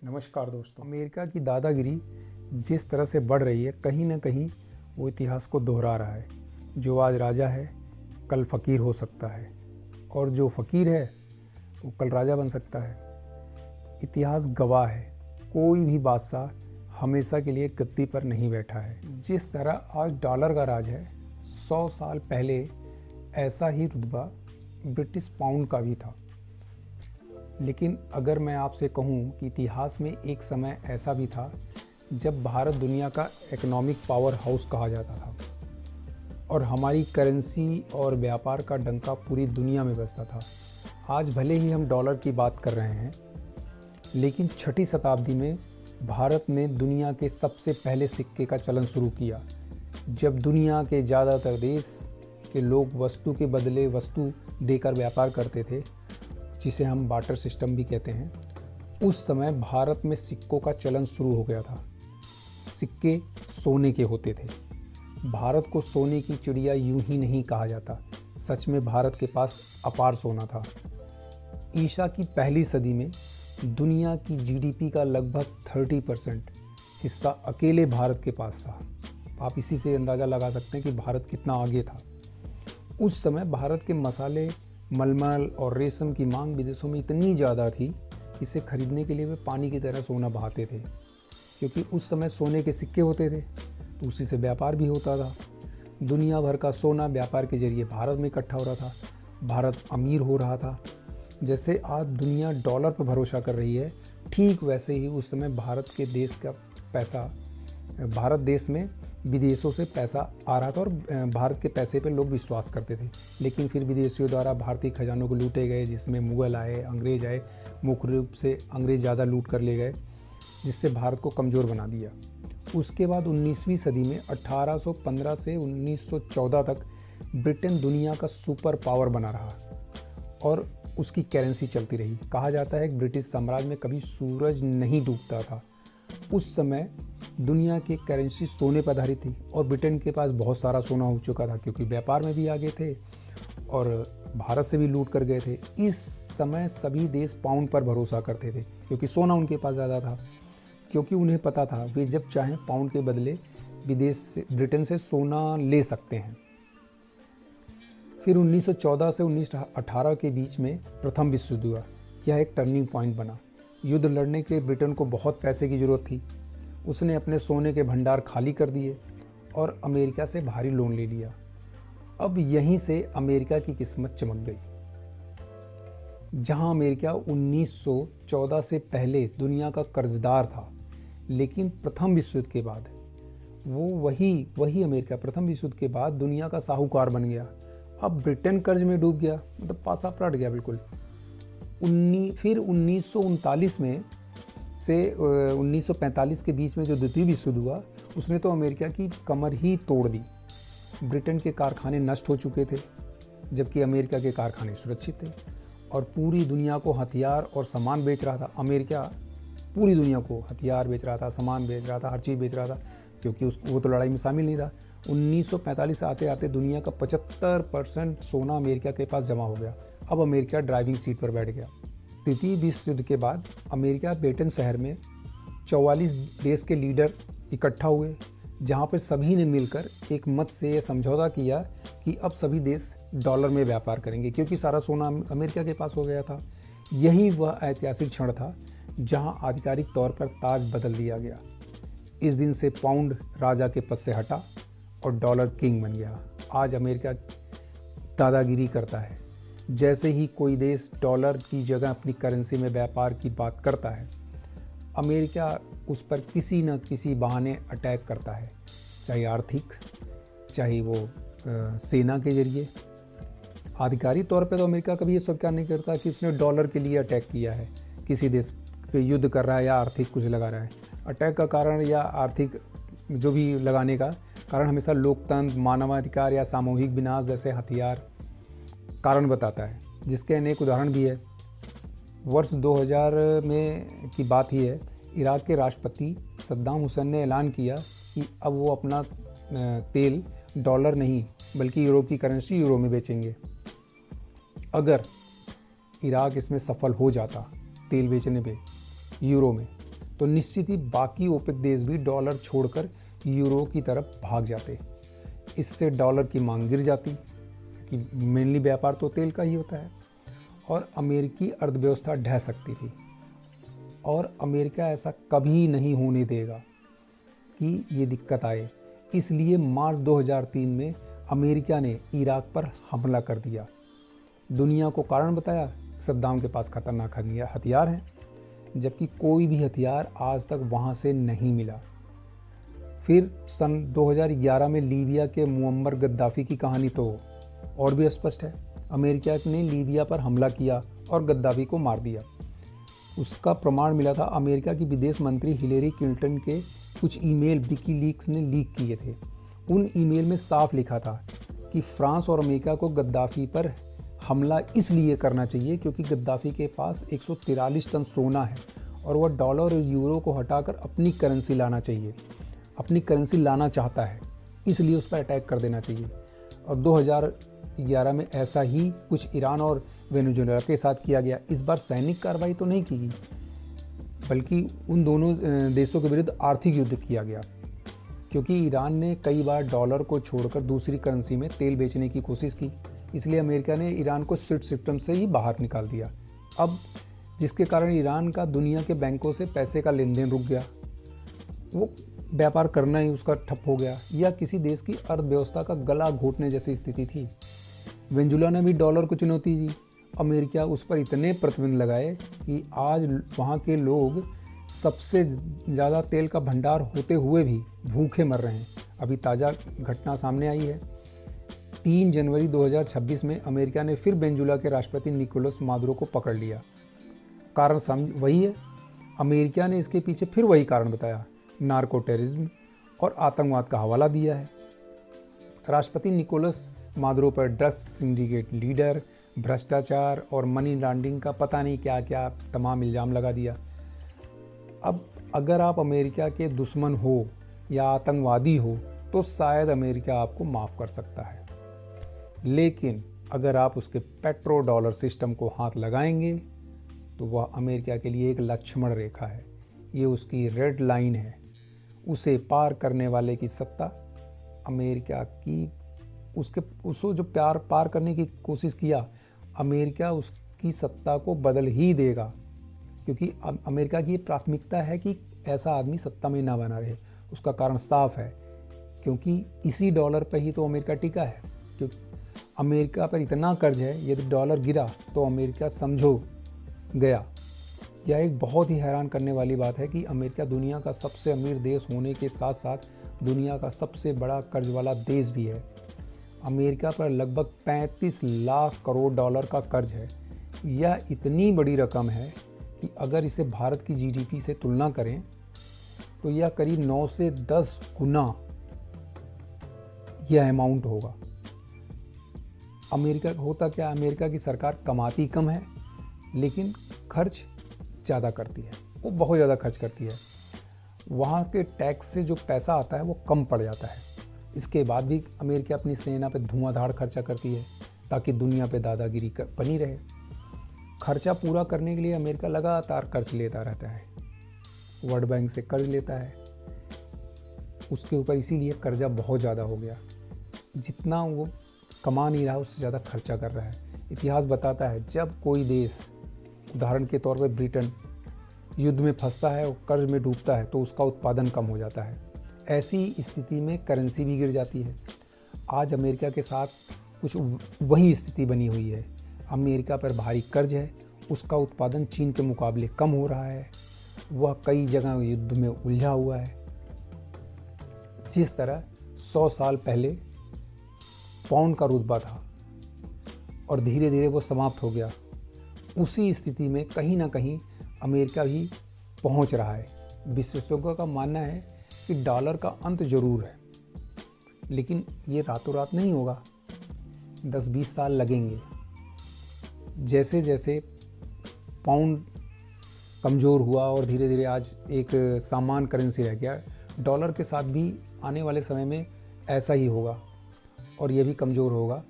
नमस्कार दोस्तों। अमेरिका की दादागिरी जिस तरह से बढ़ रही है, कहीं ना कहीं वो इतिहास को दोहरा रहा है। जो आज राजा है कल फ़कीर हो सकता है, और जो फ़कीर है वो कल राजा बन सकता है। इतिहास गवाह है, कोई भी बादशाह हमेशा के लिए गद्दी पर नहीं बैठा है। जिस तरह आज डॉलर का राज है, 100 साल पहले ऐसा ही रुतबा ब्रिटिश पाउंड का भी था। लेकिन अगर मैं आपसे कहूं कि इतिहास में एक समय ऐसा भी था जब भारत दुनिया का इकोनॉमिक पावर हाउस कहा जाता था और हमारी करेंसी और व्यापार का डंका पूरी दुनिया में बजता था। आज भले ही हम डॉलर की बात कर रहे हैं, लेकिन 6वीं शताब्दी में भारत ने दुनिया के सबसे पहले सिक्के का चलन शुरू किया, जब दुनिया के ज़्यादातर देश के लोग वस्तु के बदले वस्तु देकर व्यापार करते थे, जिसे हम बार्टर सिस्टम भी कहते हैं। उस समय भारत में सिक्कों का चलन शुरू हो गया था। सिक्के सोने के होते थे। भारत को सोने की चिड़िया यूं ही नहीं कहा जाता, सच में भारत के पास अपार सोना था। ईसा की पहली सदी में दुनिया की जीडीपी का लगभग 30% हिस्सा अकेले भारत के पास था। आप इसी से अंदाज़ा लगा सकते हैं कि भारत कितना आगे था। उस समय भारत के मसाले, मलमल और रेशम की मांग विदेशों में इतनी ज़्यादा थी कि इसे खरीदने के लिए वे पानी की तरह सोना बहाते थे, क्योंकि उस समय सोने के सिक्के होते थे, तो उसी से व्यापार भी होता था। दुनिया भर का सोना व्यापार के जरिए भारत में इकट्ठा हो रहा था। भारत अमीर हो रहा था। जैसे आज दुनिया डॉलर पर भरोसा कर रही है, ठीक वैसे ही उस समय भारत देश में विदेशों से पैसा आ रहा था और भारत के पैसे पे लोग विश्वास करते थे। लेकिन फिर विदेशियों द्वारा भारतीय खजानों को लूटे गए, जिसमें मुग़ल आए, अंग्रेज आए। मुख्य रूप से अंग्रेज ज़्यादा लूट कर ले गए, जिससे भारत को कमज़ोर बना दिया। उसके बाद 19वीं सदी में 1815 से 1914 तक ब्रिटेन दुनिया का सुपर पावर बना रहा और उसकी करेंसी चलती रही। कहा जाता है कि ब्रिटिश साम्राज्य में कभी सूरज नहीं डूबता था। उस समय दुनिया की करेंसी सोने पर आधारित थी और ब्रिटेन के पास बहुत सारा सोना हो चुका था, क्योंकि व्यापार में भी आगे थे और भारत से भी लूट कर गए थे। इस समय सभी देश पाउंड पर भरोसा करते थे, क्योंकि सोना उनके पास ज़्यादा था। क्योंकि उन्हें पता था वे जब चाहें पाउंड के बदले ब्रिटेन से सोना ले सकते हैं। फिर 1914 से 1918 के बीच में प्रथम विश्व युद्ध हुआ। यह एक टर्निंग पॉइंट बना। युद्ध लड़ने के लिए ब्रिटेन को बहुत पैसे की ज़रूरत थी। उसने अपने सोने के भंडार खाली कर दिए और अमेरिका से भारी लोन ले लिया। अब यहीं से अमेरिका की किस्मत चमक गई। जहां अमेरिका 1914 से पहले दुनिया का कर्जदार था, लेकिन प्रथम विश्व युद्ध के बाद वही अमेरिका प्रथम विश्व युद्ध के बाद दुनिया का साहूकार बन गया। अब ब्रिटेन कर्ज में डूब गया, मतलब पासा पलट गया बिल्कुल। फिर 1939 में से 1945 के बीच में जो द्वितीय विश्व युद्ध हुआ, उसने तो अमेरिका की कमर ही तोड़ दी। ब्रिटेन के कारखाने नष्ट हो चुके थे, जबकि अमेरिका के कारखाने सुरक्षित थे और पूरी दुनिया को हथियार और सामान बेच रहा था। अमेरिका पूरी दुनिया को हथियार बेच रहा था, सामान बेच रहा था, हर चीज़ बेच रहा था, क्योंकि वो तो लड़ाई में शामिल नहीं था। 1945 से आते आते दुनिया का 75% सोना अमेरिका के पास जमा हो गया। अब अमेरिका ड्राइविंग सीट पर बैठ गया। द्वितीय विश्व युद्ध के बाद अमेरिका ब्रिटेन शहर में 44 देश के लीडर इकट्ठा हुए, जहां पर सभी ने मिलकर एक मत से यह समझौता किया कि अब सभी देश डॉलर में व्यापार करेंगे, क्योंकि सारा सोना अमेरिका के पास हो गया था। यही वह ऐतिहासिक क्षण था जहां आधिकारिक तौर पर ताज बदल दिया गया। इस दिन से पाउंड राजा के पद से हटा और डॉलर किंग बन गया। आज अमेरिका दादागिरी करता है। जैसे ही कोई देश डॉलर की जगह अपनी करेंसी में व्यापार की बात करता है, अमेरिका उस पर किसी न किसी बहाने अटैक करता है, चाहे आर्थिक, चाहे वो सेना के जरिए। आधिकारिक तौर पे तो अमेरिका कभी ये स्वीकार नहीं करता कि उसने डॉलर के लिए अटैक किया है, किसी देश पे युद्ध कर रहा है या आर्थिक कुछ लगा रहा है। अटैक का कारण या आर्थिक जो भी लगाने का कारण हमेशा लोकतंत्र, मानवाधिकार या सामूहिक विनाश जैसे हथियार कारण बताता है, जिसके अनेक उदाहरण भी है। वर्ष 2000 में की बात ही है, इराक के राष्ट्रपति सद्दाम हुसैन ने ऐलान किया कि अब वो अपना तेल डॉलर नहीं बल्कि यूरो की करेंसी यूरो में बेचेंगे। अगर इराक इसमें सफल हो जाता तेल बेचने पे यूरो में, तो निश्चित ही बाकी ओपेक देश भी डॉलर छोड़कर यूरो की तरफ भाग जाते। इससे डॉलर की मांग गिर जाती कि मेनली व्यापार तो तेल का ही होता है, और अमेरिकी अर्थव्यवस्था ढह सकती थी। और अमेरिका ऐसा कभी नहीं होने देगा कि ये दिक्कत आए। इसलिए मार्च 2003 में अमेरिका ने इराक पर हमला कर दिया। दुनिया को कारण बताया, सद्दाम के पास खतरनाक हथियार हैं, जबकि कोई भी हथियार आज तक वहाँ से नहीं मिला। फिर सन 2011 में लीबिया के मुअम्मर गद्दाफ़ी की कहानी तो और भी स्पष्ट है। अमेरिका ने लीबिया पर हमला किया और गद्दाफ़ी को मार दिया। उसका प्रमाण मिला था। अमेरिका की विदेश मंत्री हिलेरी क्लिंटन के कुछ ईमेल विकीलीक्स ने लीक किए थे। उन ईमेल में साफ लिखा था कि फ्रांस और अमेरिका को गद्दाफ़ी पर हमला इसलिए करना चाहिए क्योंकि गद्दाफ़ी के पास 143 टन सोना है और वह डॉलर और यूरो को हटाकर अपनी करेंसी लाना चाहता है, इसलिए उस पर अटैक कर देना चाहिए। और 2011 में ऐसा ही कुछ ईरान और वेनेजुएला के साथ किया गया। इस बार सैनिक कार्रवाई तो नहीं की गई, बल्कि उन दोनों देशों के विरुद्ध आर्थिक युद्ध किया गया, क्योंकि ईरान ने कई बार डॉलर को छोड़कर दूसरी करेंसी में तेल बेचने की कोशिश की। इसलिए अमेरिका ने ईरान को स्विफ्ट सिस्टम से ही बाहर निकाल दिया। अब जिसके कारण ईरान का दुनिया के बैंकों से पैसे का लेन देन रुक गया, वो व्यापार करना ही उसका ठप हो गया, या किसी देश की अर्थव्यवस्था का गला घोटने जैसी स्थिति थी। वेनेजुएला ने भी डॉलर को चुनौती दी। अमेरिका उस पर इतने प्रतिबंध लगाए कि आज वहाँ के लोग सबसे ज़्यादा तेल का भंडार होते हुए भी भूखे मर रहे हैं। अभी ताज़ा घटना सामने आई है। 3 जनवरी 2026 में अमेरिका ने फिर वेनेजुएला के राष्ट्रपति निकोलस मादुरो को पकड़ लिया। कारण वही है। अमेरिका ने इसके पीछे फिर वही कारण बताया, नार्को टेररिज्म और आतंकवाद का हवाला दिया है। राष्ट्रपति निकोलस मादुरो पर ड्रग्स सिंडिकेट लीडर, भ्रष्टाचार और मनी लॉन्ड्रिंग का पता नहीं क्या क्या तमाम इल्ज़ाम लगा दिया। अब अगर आप अमेरिका के दुश्मन हो या आतंकवादी हो तो शायद अमेरिका आपको माफ़ कर सकता है, लेकिन अगर आप उसके पेट्रो डॉलर सिस्टम को हाथ लगाएंगे तो वह अमेरिका के लिए एक लक्ष्मण रेखा है। ये उसकी रेड लाइन है। उसे पार करने वाले की सत्ता अमेरिका की उसको जो पार करने की कोशिश किया, अमेरिका उसकी सत्ता को बदल ही देगा, क्योंकि अमेरिका की प्राथमिकता है कि ऐसा आदमी सत्ता में ना बना रहे। उसका कारण साफ है, क्योंकि इसी डॉलर पर ही तो अमेरिका टिका है। क्योंकि अमेरिका पर इतना कर्ज है, यदि डॉलर गिरा तो अमेरिका समझो गया। यह एक बहुत ही हैरान करने वाली बात है कि अमेरिका दुनिया का सबसे अमीर देश होने के साथ साथ दुनिया का सबसे बड़ा कर्ज वाला देश भी है। अमेरिका पर लगभग 35 लाख करोड़ डॉलर का कर्ज है। यह इतनी बड़ी रकम है कि अगर इसे भारत की जीडीपी से तुलना करें तो यह करीब 9 से 10 गुना यह अमाउंट होगा। अमेरिका होता क्या, अमेरिका की सरकार कमाती कम है लेकिन खर्च ज़्यादा करती है। वो बहुत ज़्यादा खर्च करती है। वहाँ के टैक्स से जो पैसा आता है वो कम पड़ जाता है। इसके बाद भी अमेरिका अपनी सेना पे धुआंधार खर्चा करती है ताकि दुनिया पे दादागिरी बनी रहे। खर्चा पूरा करने के लिए अमेरिका लगातार कर्ज लेता रहता है, वर्ल्ड बैंक से कर्ज लेता है। उसके ऊपर इसीलिए कर्जा बहुत ज़्यादा हो गया। जितना वो कमा नहीं रहा उससे ज़्यादा खर्चा कर रहा है। इतिहास बताता है जब कोई देश, उदाहरण के तौर पर ब्रिटेन, युद्ध में फंसता है और कर्ज में डूबता है तो उसका उत्पादन कम हो जाता है। ऐसी स्थिति में करेंसी भी गिर जाती है। आज अमेरिका के साथ कुछ वही स्थिति बनी हुई है। अमेरिका पर भारी कर्ज है, उसका उत्पादन चीन के मुकाबले कम हो रहा है, वह कई जगह युद्ध में उलझा हुआ है। जिस तरह 100 साल पहले पाउंड का रुतबा था और धीरे धीरे वो समाप्त हो गया, उसी स्थिति में कहीं ना कहीं अमेरिका भी पहुंच रहा है। विशेषज्ञों का मानना है कि डॉलर का अंत जरूर है, लेकिन ये रातों रात नहीं होगा, 10-20 साल लगेंगे। जैसे जैसे पाउंड कमज़ोर हुआ और धीरे धीरे आज एक सामान्य करेंसी रह गया, डॉलर के साथ भी आने वाले समय में ऐसा ही होगा और ये भी कमज़ोर होगा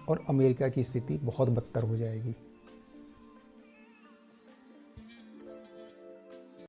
और अमेरिका की स्थिति बहुत बदतर हो जाएगी।